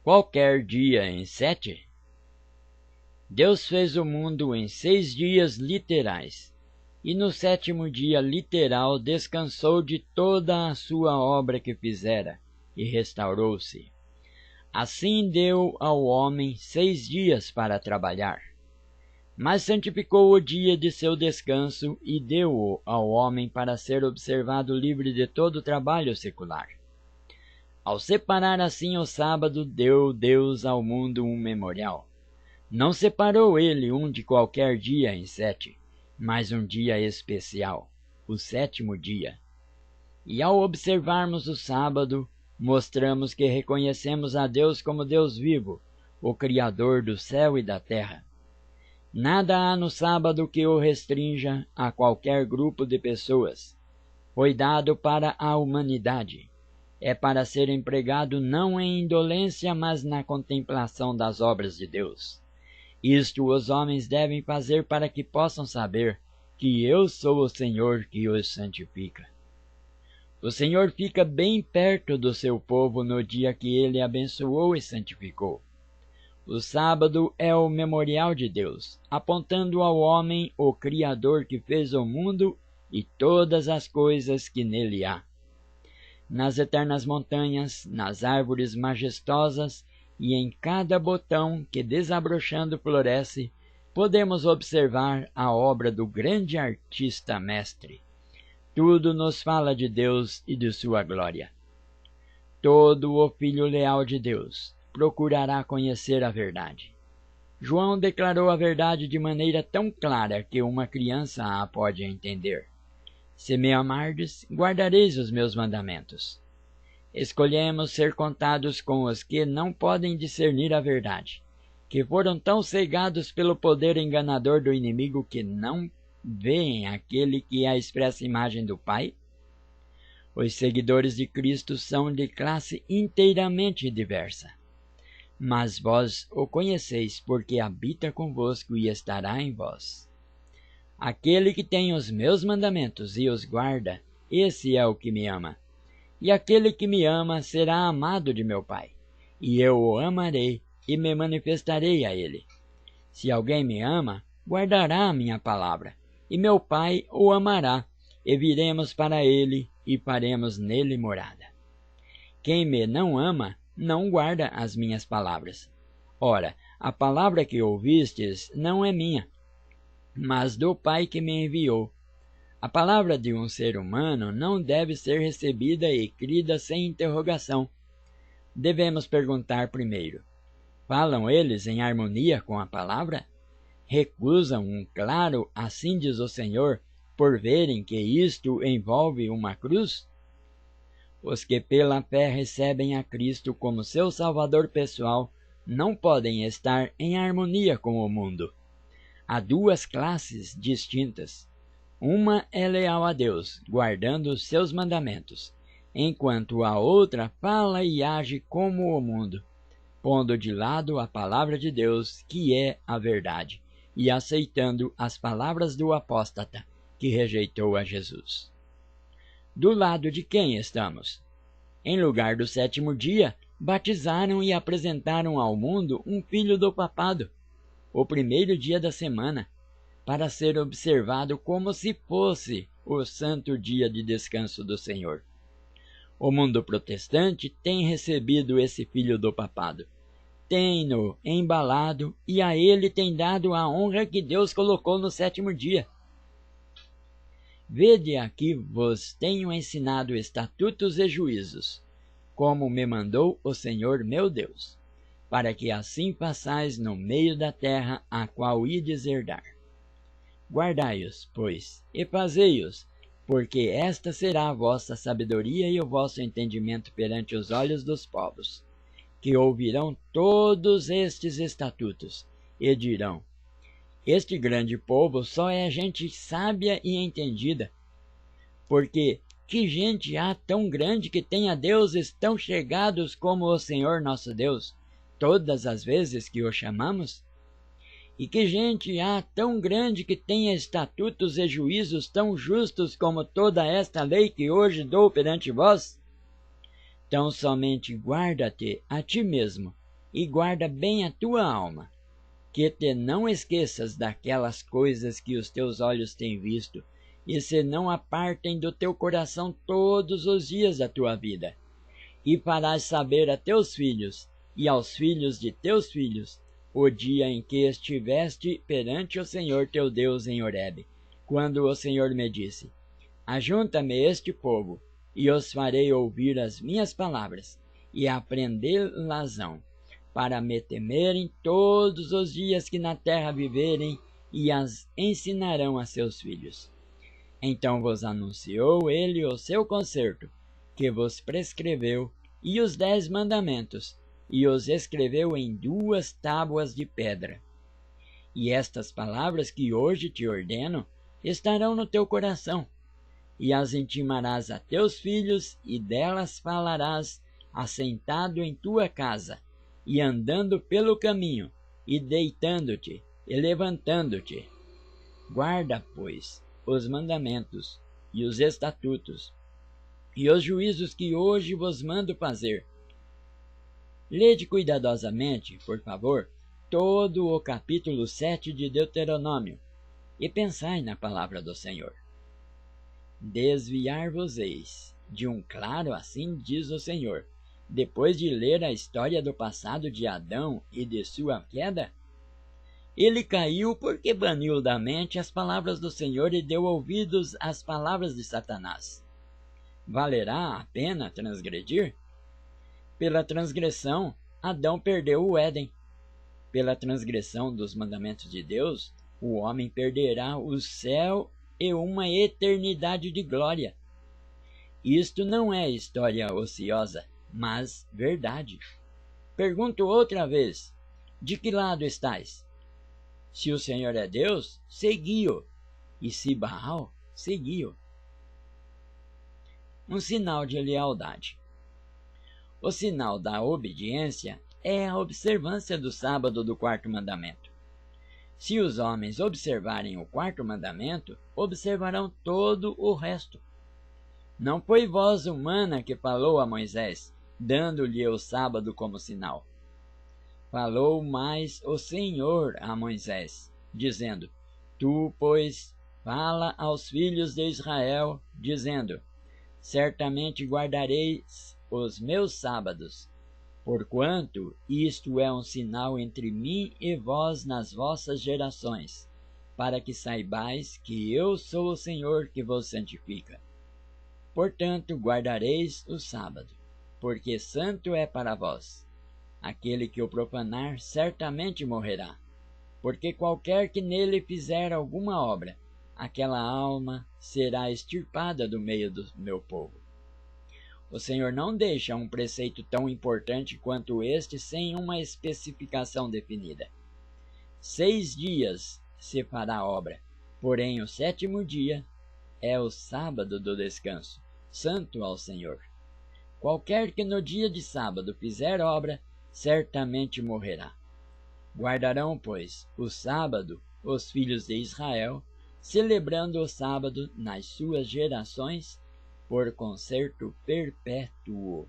qualquer dia em 7? Deus fez o mundo em 6 dias literais, e no 7º dia literal descansou de toda a sua obra que fizera, e restaurou-se. Assim deu ao homem 6 dias para trabalhar. Mas santificou o dia de seu descanso e deu-o ao homem para ser observado livre de todo trabalho secular. Ao separar assim o sábado, deu Deus ao mundo um memorial. Não separou ele um de qualquer dia em 7, mas um dia especial, o 7º dia. E ao observarmos o sábado, mostramos que reconhecemos a Deus como Deus vivo, o Criador do céu e da terra. Nada há no sábado que o restrinja a qualquer grupo de pessoas. Foi dado para a humanidade. É para ser empregado não em indolência, mas na contemplação das obras de Deus. Isto os homens devem fazer para que possam saber que eu sou o Senhor que os santifica. O Senhor fica bem perto do seu povo no dia que ele abençoou e santificou. O sábado é o memorial de Deus, apontando ao homem o Criador que fez o mundo e todas as coisas que nele há. Nas eternas montanhas, nas árvores majestosas e em cada botão que desabrochando floresce, podemos observar a obra do grande artista mestre. Tudo nos fala de Deus e de sua glória. Todo o filho leal de Deus procurará conhecer a verdade. João declarou a verdade de maneira tão clara que uma criança a pode entender. Se me amardes, guardareis os meus mandamentos. Escolhemos ser contados com os que não podem discernir a verdade, que foram tão cegados pelo poder enganador do inimigo que não veem aquele que é a expressa imagem do Pai? Os seguidores de Cristo são de classe inteiramente diversa. Mas vós o conheceis, porque habita convosco e estará em vós. Aquele que tem os meus mandamentos e os guarda, esse é o que me ama. E aquele que me ama será amado de meu Pai, e eu o amarei e me manifestarei a ele. Se alguém me ama, guardará a minha palavra, e meu Pai o amará, e viremos para ele e faremos nele morada. Quem me não ama, não guarda as minhas palavras. Ora, a palavra que ouvistes não é minha, mas do Pai que me enviou. A palavra de um ser humano não deve ser recebida e crida sem interrogação. Devemos perguntar primeiro: falam eles em harmonia com a palavra? Recusam um claro assim diz o Senhor, por verem que isto envolve uma cruz? Os que pela fé recebem a Cristo como seu Salvador pessoal não podem estar em harmonia com o mundo. Há duas classes distintas. Uma é leal a Deus, guardando os seus mandamentos, enquanto a outra fala e age como o mundo, pondo de lado a palavra de Deus, que é a verdade, e aceitando as palavras do apóstata, que rejeitou a Jesus. Do lado de quem estamos? Em lugar do 7º dia, batizaram e apresentaram ao mundo um filho do papado, o primeiro dia da semana, para ser observado como se fosse o santo dia de descanso do Senhor. O mundo protestante tem recebido esse filho do papado, tem-no embalado e a ele tem dado a honra que Deus colocou no 7º dia. Vede aqui vos tenho ensinado estatutos e juízos, como me mandou o Senhor meu Deus, para que assim façais no meio da terra a qual ides herdar. Guardai-os, pois, e fazei-os, porque esta será a vossa sabedoria e o vosso entendimento perante os olhos dos povos, que ouvirão todos estes estatutos, e dirão: este grande povo só é gente sábia e entendida, porque que gente há tão grande que tenha deuses tão chegados como o Senhor nosso Deus, todas as vezes que o chamamos? E que gente há tão grande que tenha estatutos e juízos tão justos como toda esta lei que hoje dou perante vós? Tão somente guarda-te a ti mesmo, e guarda bem a tua alma, que te não esqueças daquelas coisas que os teus olhos têm visto, e se não apartem do teu coração todos os dias da tua vida. E farás saber a teus filhos, e aos filhos de teus filhos, o dia em que estiveste perante o Senhor teu Deus em Horebe, quando o Senhor me disse: Ajunta-me este povo, e os farei ouvir as minhas palavras, e aprendê-las-ão, para me temerem todos os dias que na terra viverem, e as ensinarão a seus filhos. Então vos anunciou ele o seu concerto, que vos prescreveu, e os 10 mandamentos, e os escreveu em 2 tábuas de pedra. E estas palavras que hoje te ordeno estarão no teu coração, e as intimarás a teus filhos, e delas falarás assentado em tua casa, e andando pelo caminho, e deitando-te, e levantando-te. Guarda, pois, os mandamentos, e os estatutos, e os juízos que hoje vos mando fazer. Lede cuidadosamente, por favor, todo o capítulo 7 de Deuteronômio, e pensai na palavra do Senhor. Desviar-vos-eis de um claro, assim diz o Senhor, depois de ler a história do passado de Adão e de sua queda? Ele caiu porque baniu da mente as palavras do Senhor e deu ouvidos às palavras de Satanás. Valerá a pena transgredir? Pela transgressão, Adão perdeu o Éden. Pela transgressão dos mandamentos de Deus, o homem perderá o céu e uma eternidade de glória. Isto não é história ociosa, mas verdade. Pergunto outra vez: de que lado estais? Se o Senhor é Deus, segui-o, e se Baal, segui-o. Um sinal de lealdade. O sinal da obediência é a observância do sábado do 4º mandamento. Se os homens observarem o 4º mandamento, observarão todo o resto. Não foi voz humana que falou a Moisés, dando-lhe o sábado como sinal. Falou mais o Senhor a Moisés, dizendo: Tu, pois, fala aos filhos de Israel, dizendo: Certamente guardareis os meus sábados, porquanto isto é um sinal entre mim e vós nas vossas gerações, para que saibais que eu sou o Senhor que vos santifica. Portanto, guardareis o sábado, porque santo é para vós. Aquele que o profanar certamente morrerá, porque qualquer que nele fizer alguma obra, aquela alma será extirpada do meio do meu povo. O Senhor não deixa um preceito tão importante quanto este sem uma especificação definida. 6 dias se fará a obra, porém o 7º dia é o sábado do descanso, santo ao Senhor. Qualquer que no dia de sábado fizer obra, certamente morrerá. Guardarão, pois, o sábado os filhos de Israel, celebrando o sábado nas suas gerações, por concerto perpétuo.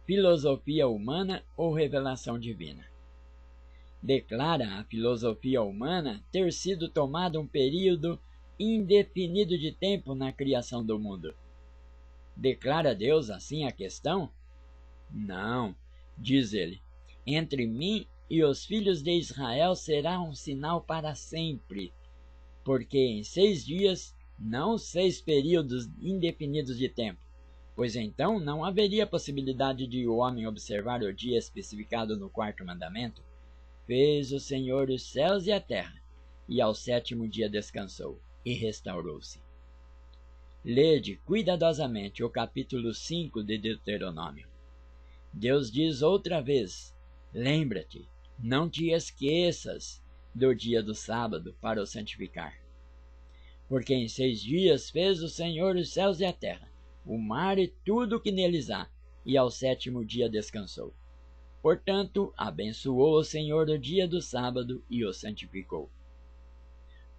Filosofia humana ou revelação divina? Declara a filosofia humana ter sido tomado um período indefinido de tempo na criação do mundo. Declara Deus assim a questão? Não, diz ele, entre mim e os filhos de Israel será um sinal para sempre, porque em 6 dias, não 6 períodos indefinidos de tempo, pois então não haveria possibilidade de o homem observar o dia especificado no 4º mandamento. Fez o Senhor os céus e a terra, e ao 7º dia descansou, e restaurou-se. Lede cuidadosamente o capítulo 5 de Deuteronômio. Deus diz outra vez: lembra-te, não te esqueças do dia do sábado para o santificar. Porque em 6 dias fez o Senhor os céus e a terra, o mar e tudo o que neles há, e ao 7º dia descansou. Portanto, abençoou o Senhor o dia do sábado e o santificou.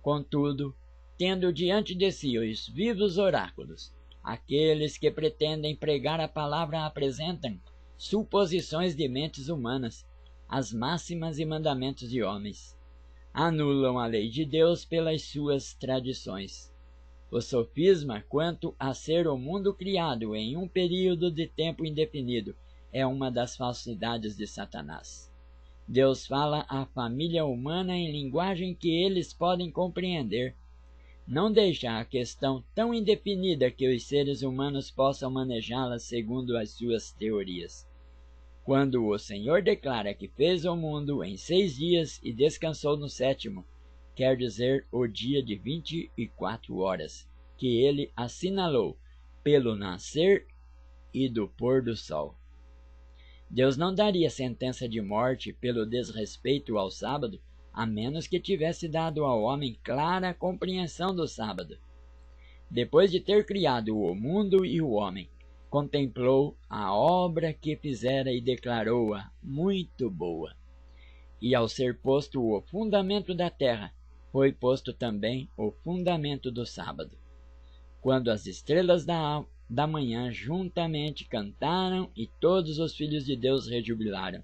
Contudo, tendo diante de si os vivos oráculos, aqueles que pretendem pregar a palavra apresentam, suposições de mentes humanas, as máximas e mandamentos de homens. Anulam a lei de Deus pelas suas tradições. O sofisma quanto a ser o mundo criado em um período de tempo indefinido é uma das falsidades de Satanás. Deus fala à família humana em linguagem que eles podem compreender. Não deixa a questão tão indefinida que os seres humanos possam manejá-la segundo as suas teorias. Quando o Senhor declara que fez o mundo em 6 dias e descansou no 7º, quer dizer o dia de 24 horas, que ele assinalou pelo nascer e do pôr do sol. Deus não daria sentença de morte pelo desrespeito ao sábado, a menos que tivesse dado ao homem clara compreensão do sábado. Depois de ter criado o mundo e o homem, contemplou a obra que fizera e declarou-a muito boa. E ao ser posto o fundamento da terra, foi posto também o fundamento do sábado. Quando as estrelas da manhã juntamente cantaram e todos os filhos de Deus rejubilaram,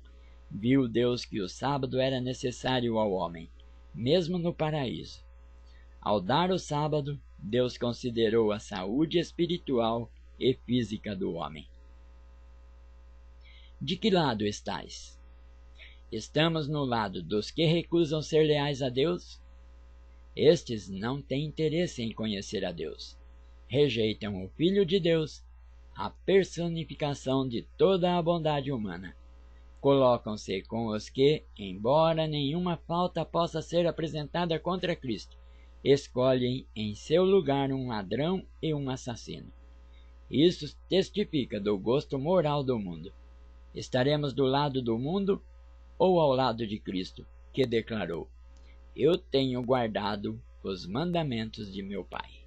viu Deus que o sábado era necessário ao homem, mesmo no paraíso. Ao dar o sábado, Deus considerou a saúde espiritual e física do homem. De que lado estais? Estamos no lado dos que recusam ser leais a Deus? Estes não têm interesse em conhecer a Deus. Rejeitam o Filho de Deus, a personificação de toda a bondade humana. Colocam-se com os que, embora nenhuma falta possa ser apresentada contra Cristo, escolhem em seu lugar um ladrão e um assassino. Isso testifica do gosto moral do mundo. Estaremos do lado do mundo ou ao lado de Cristo, que declarou: Eu tenho guardado os mandamentos de meu Pai.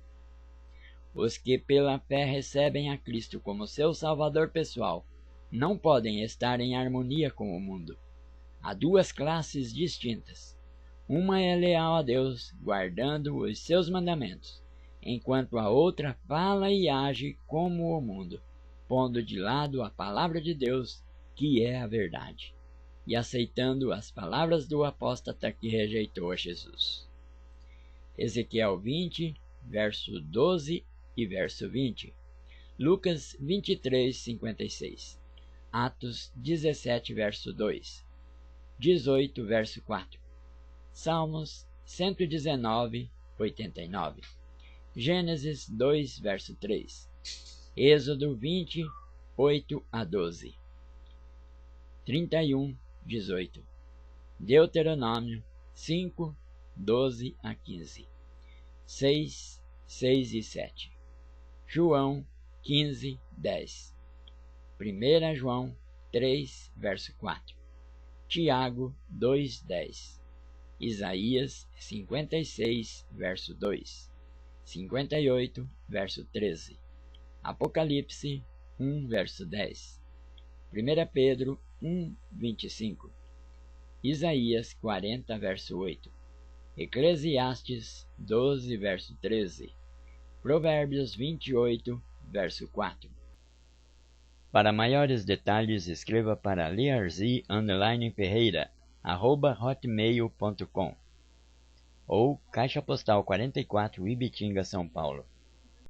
Os que pela fé recebem a Cristo como seu Salvador pessoal não podem estar em harmonia com o mundo. Há 2 classes distintas. Uma é leal a Deus, guardando os seus mandamentos, enquanto a outra fala e age como o mundo, pondo de lado a palavra de Deus, que é a verdade, e aceitando as palavras do apóstata que rejeitou a Jesus. Ezequiel 20, verso 12 e verso 20. Lucas 23, 56. Atos 17, verso 2. 18, verso 4. Salmos 119, 89. Gênesis 2, verso 3. Êxodo 20, 8 a 12. 31, 18. Deuteronômio 5, 12 a 15. 6, 6 e 7. João 15, 10. 1 João 3, verso 4. Tiago 2, 10. Isaías 56, verso 2. 58, verso 13. Apocalipse 1, verso 10. 1 Pedro 1, 25. Isaías 40, verso 8. Eclesiastes 12, verso 13. Provérbios 28, verso 4. Para maiores detalhes, escreva para liarzi_ferreira@hotmail.com ou Caixa Postal 44, Ibitinga, São Paulo.